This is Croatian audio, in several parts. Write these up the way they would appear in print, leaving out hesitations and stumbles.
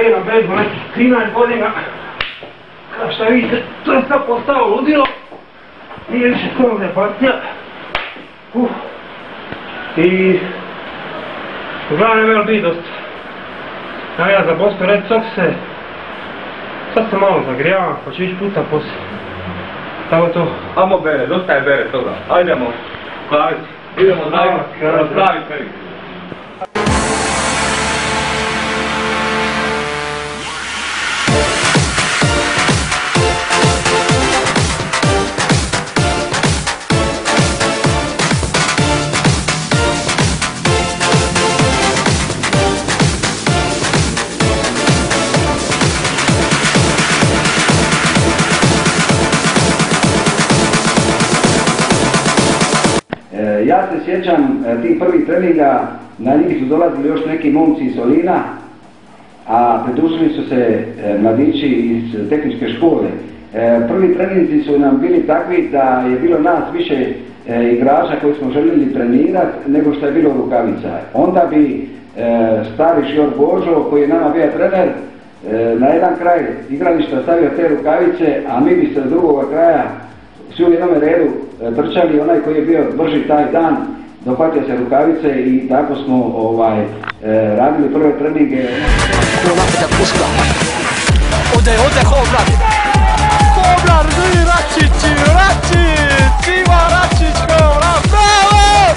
igram bejzbol nekih 13 godina. Kao što vidite, to je sad postao ludilo. Nije više skoro partija. I uglavnom je biti dosta. Ja za Boston Red Soxe. Sad se malo zagrijavam, pa ću ići puta poslije. Tako je to. Amo bere, dosta je bere toga. Ajdemo, klaviti. Idemo pravi period. Ja se sjećam tih prvih treninga, na njih su dolazili još neki momci iz Solina, a pridružili su se mladići iz tehničke škole. Prvi treninzi su nam bili takvi da je bilo nas više igrača koji smo željeli trenirati nego što je bilo rukavica. Onda bi stari Šjor Božo, koji je nama bio trener, na jedan kraj igrališta stavio te rukavice, a mi bi se do drugoga kraja svi u jednom redu trčali, onaj koji je bio brži taj dan dohvatio se rukavice i tako smo radili prve treninge. Ode Hoblar! Hoblar, Račić, Iva Račić, Hoblar, bravo!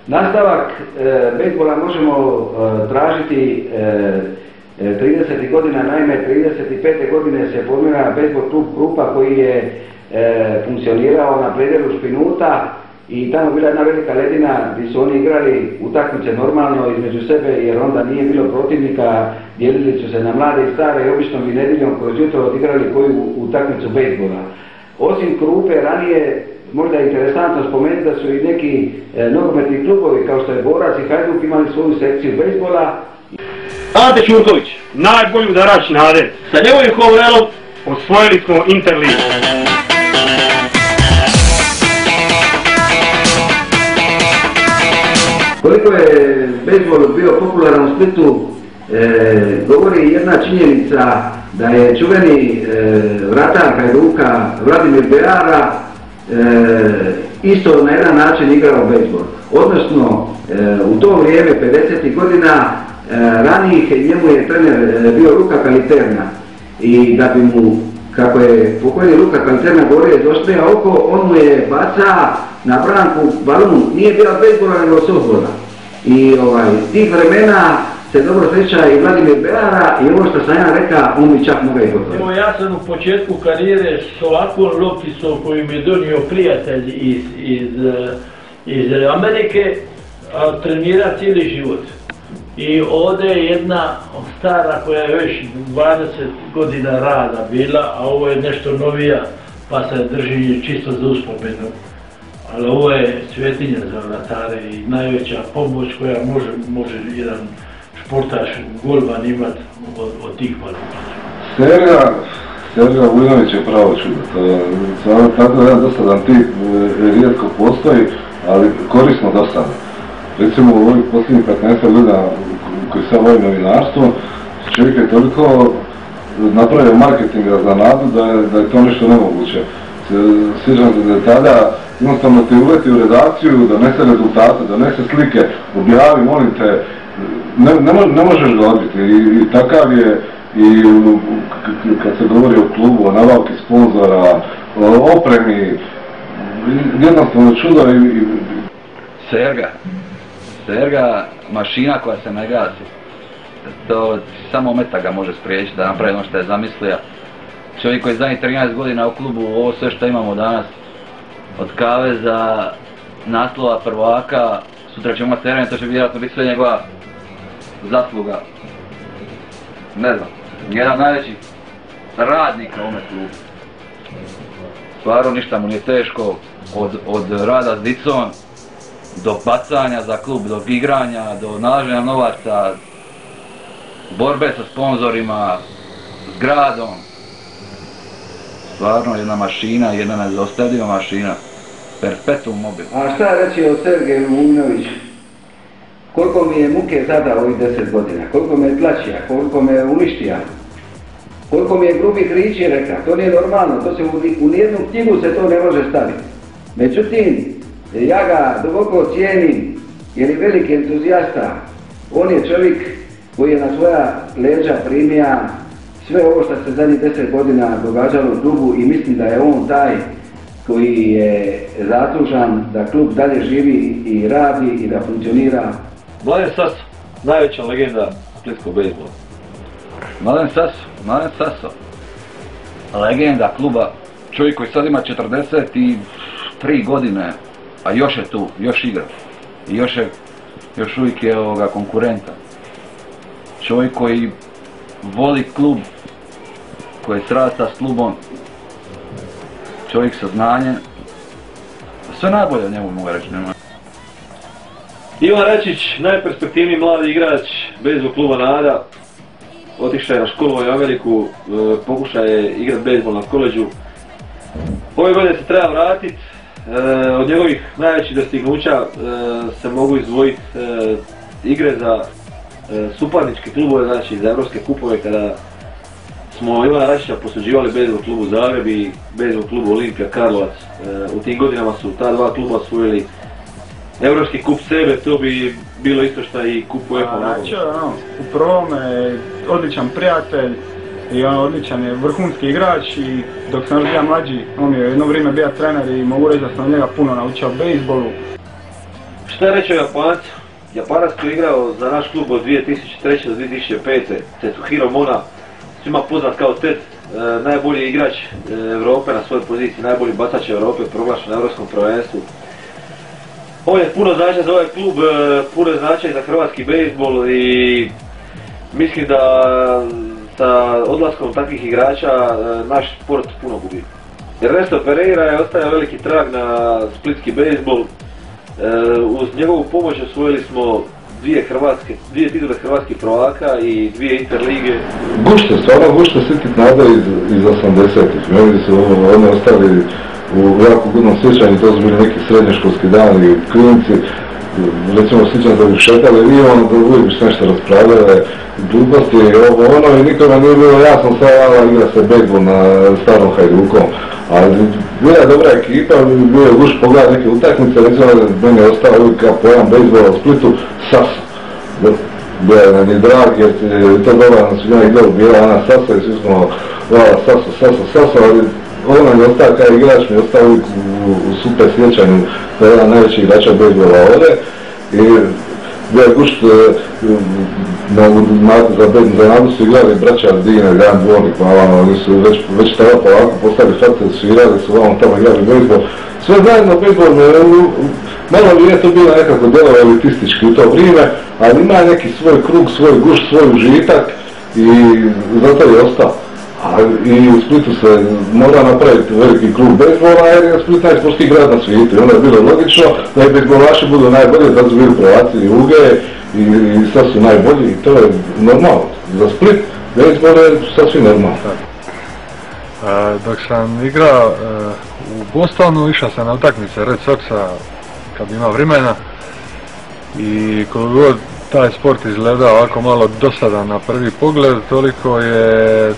Nastavak bejzbola možemo tražiti 30. godina, naime 35. godine se formira bejzbol klub Krupa koji je funkcionirao na predjelu Špinuta i tamo bila jedna velika ledina gdje su oni igrali utakmice normalno između sebe jer onda nije bilo protivnika, dijelili su se na mlade i stare i obično bi nedjeljom kroz jutro odigrali koju utakmicu bejzbola. Osim Krupe ranije možda je interesantno spomenuti da su i neki nogometni klubovi kao što je Borac i Hajduk imali svoju sekciju bejzbola. Ante Ćurković, najbolji udarač nade. Sa njegovim hovrelom osvojili smo Interligu. Koliko je bejzbol bio popularan u Splitu, govori jedna činjenica da je čuveni vratar Hajduka Vladimir Beara isto na jedan način igrao bejzbol. Odnosno, u to vrijeme, 50. godina, ranijih njemu je trener bio Luka Kaliterna i da bi mu, kako je pokojni Luka Kaliterna govorio, došteja oko, on mu je baca na branku balun, nije bio bejzbola nego softbola. I tih vremena se dobro sjeća i Vladimir Beara i ovo što sam ja rekao, on mi čak moga i gotovo. Evo ja sam u početku karijere s ovakvom lopticom koju mi je donio prijatelj iz Amerike, trenira cijeli život. I ovdje je jedna stara koja je već 20 godina rada bila, a ovo je nešto novija, pa se drži čisto za uspomenu. Ali ovo je svetinja za vratare i najveća pomoć koja može jedan športaš golman imati od tih baluna. Serga Vujnović je pravo čudo. Tako jedan dosadan tip rijetko postoji, ali korisno dosadan. Recimo u ovih posljednjih 15 godina koji se bavi novinarstvom, čovjek je toliko napravio marketinga za nadu da je to nešto nemoguće. Sjećam se da je tada jednostavno te uleti u redakciju, donese rezultate, donese slike, objavi, molim te, ne možeš ga odbiti i takav je i kad se govori o klubu, o nabavki sponzora, o opremi, jednostavno čudo i... Serga, mašina koja se ne gasi, to samo Meta ga može spriječiti da napravi ono što je zamislio. Čovjek koji je zadnjih 13 godina u klubu, ovo sve što imamo danas, od kaveza, naslova prvaka, sutra ćemo imati teren, to će vjerojatno biti sve njegova zasluga. Ne znam, jedan najveći radnik na ovome klubu. Stvarno ništa mu nije teško, od rada s dicom, do bacanja za klub, do igranja, do nalaženja novaca, borbe sa sponzorima, s gradom. Stvarno jedna mašina, jedna nedostavljiva mašina. Perpetuum mobile. A šta reći o Sergeju Vujnoviću? koliko mi je muke zadao ovih 10 godina, koliko me je tlačija, koliko me je uništija, koliko mi je grubih riječi rekla, to nije normalno, to se u nijednu knjigu se to ne može staviti. Međutim, ja ga duboko cijenim jer je veliki entuzijasta, on je čovjek koji je na svoja leđa primija sve ovo što se zadnjih 10 godina događalo u klubu i mislim da je on taj koji je zaslužan da klub dalje živi i radi i da funkcionira. Mladen Saso, najveća legenda splitskog bejzbola. Mladen Saso, legenda kluba, čovjek koji sad ima 43 godine, a još je tu, još igra. I još uvijek je konkurentan. Čovjek koji voli klub, koji srasta s klubom, čovjek sa znanjem. Sve najbolje o njemu mogu reći. Ivan Račić, najperspektivniji mladi igrač bejzbol kluba Nada. Otišao je na školovanje u Ameriku, pokušao je igrati bejzbol na koleđu. Ove godine se treba vratiti. Od njegovih najvećih dostignuća se mogu izdvojiti igre za suparničke klubove, znači za evropske kupove, kada smo Ivana Račića posuđivali bejzbol klubu Zagreb i bejzbol klubu Olimpija Karlovac. U tim godinama su ta dva kluba osvojili evropski kup sebe, to bi bilo isto što i kup UEFA. Račio, u prvome odličan prijatelj i odličan je vrhunski igrač i dok sam još bio mlađi, on je jedno vrijeme bio trener i mogu reći da sam od njega puno naučio bejzbolu. Šta reći o Japancu? Japanac koji je igrao za naš klub od 2003. do 2005. Tetsuhiro Mona, svima poznat kao Tet, najbolji igrač Europe na svojoj poziciji, najbolji bacač Europe, proglašen na Europskom prvenstvu. On je puno značaj za ovaj klub, puno značaj za hrvatski bejzbol i mislim da sa odlaskom takvih igrača naš sport puno gubi. Ernesto Pereira je ostavio veliki trag na splitski bejzbol. Uz njegovu pomoć osvojili smo dvije titule hrvatskih prvaka i dvije Interlige. Stvarno gušte sjetit Nada iz 80-ih. Meni su oni ostali u jako godnom sjećanju, to su bili neki srednjoškolski dani, klinici. Recimo sjećam da bi šetali i da uvijek bi nešto raspravljale, gluposti, i nikome nije bilo jasno sada igra se bejzbol na starom Hajdukom. Ali bila je dobra ekipa, bio je gušt pogledati neke utakmice, recimo meni je ostao uvijek kao pojam bejzbola u Splitu, Saso. Bio nam je drag jer je to dobra na svima igralu bila Ana Saso i svi smo hvala Saso, ali ovo nam je ostao kao igrač, mi je ostao uvijek u super sjećanju da je jedan najveći igrača bejzbola ovdje. I bio je gušt, za Nadu su igrali braća Dine, Gran Dvornik, oni su već tada polako postali fate, svirali su tamo igrali bejzbol. Sve zajedno bejzbol, malo bi je to bilo nekako djelo elitistički u to vrijeme, ali ima neki svoj krug, svoj gušt, svoj užitak i zato je ostao. I u Splitu se mora napraviti veliki klub bejzbola jer je Split najsportski grad na svijetu i onda je bilo logično da i bejzbolaši budu najbolji, da su bili prvaci i Uge i sad su najbolji i to je normalno. Za Split bejzbol je sasvim normalno. Dok sam igrao u Bostonu, išao sam na utakmice Red Soxa kad ima vremena i koliko god taj sport izgleda ovako malo dosadan na prvi pogled,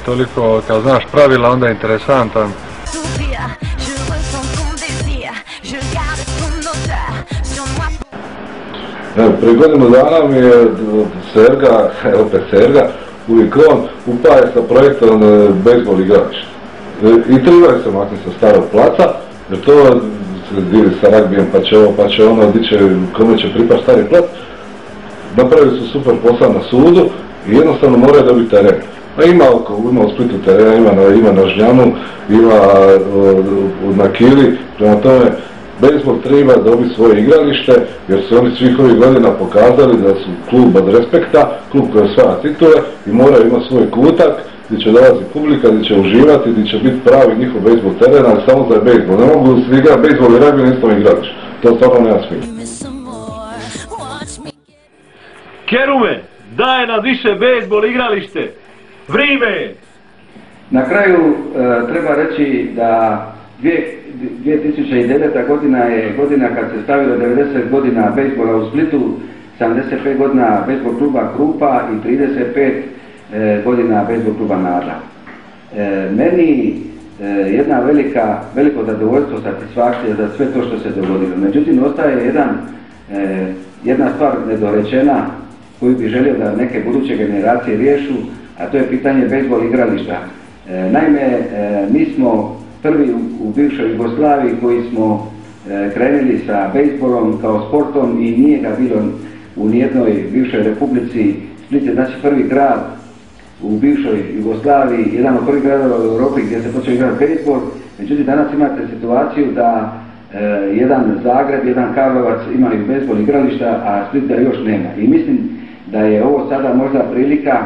toliko kad znaš pravila onda je interesantan. Prije godinu dana mi je Serga, opet Serga, uvijek on upaje sa projektom bejzbol igrališta. I trebali se maknuti sa starog placa, jer to se dili sa ragbijem pa će ono kome će pripati stari plac. Napravili su super posao na sudu i jednostavno moraju dobiti teren. Ima u Splitu terena, ima na Žnjanu, ima na Kili, prema tome bejzbol treba dobiti svoje igralište jer su oni svih ovih godina pokazali da su klub od respekta, klub koji osvaja titule i moraju imati svoj kutak gdje će dolazi publika, gdje će uživati, gdje će biti pravi njihov bejzbol teren, ali samo za bejzbol. Ne mogu se igrati bejzbol i ragbi na istom igralištu. To stvarno nema smisla. Kerume, daje nam više bejzbol igralište. Vrime! Na kraju treba reći da 2009. godina je godina kad se stavilo 90 godina bejzbola u Splitu 75 godina bejzbol kluba Krupa i 35 godina bejzbol kluba Nada. Meni jedna veliko zadovoljstvo, satisfakcija za sve to što se dogodilo. Međutim, ostaje jedna stvar nedorečena koju bi želio da neke buduće generacije riješu, a to je pitanje bejzbol igrališta. Naime, mi smo prvi u bivšoj Jugoslaviji koji smo krenuli sa bejzbolom kao sportom i nije ga bilo u nijednoj bivšoj republici. Split je znači prvi grad u bivšoj Jugoslaviji, jedan od prvih gradova u Europi gdje se počeo igrati bejzbol. Međutim, danas imate situaciju da jedan Zagreb, jedan Karlovac imaju bejzbol igrališta, a Split ga još nema. I mislim da je ovo sada možda prilika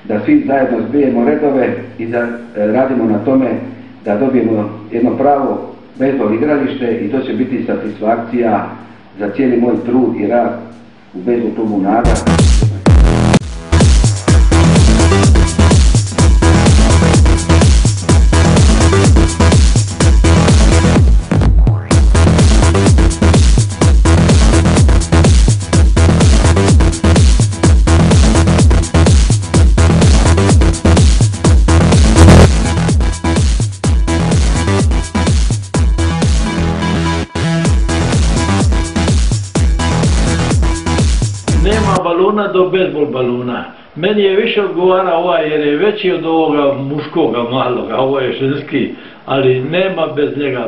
da svi zajedno zbijemo redove i da radimo na tome da dobijemo jedno pravo bejzbol igralište i to će biti satisfakcija za cijeli moj trud i rad u bejzbol klubu Nada. Nema baluna do bejzbol baluna. Meni je više odgovara ovaj jer je veći od ovoga muškoga maloga, ovo je ženski, ali nema bez njega.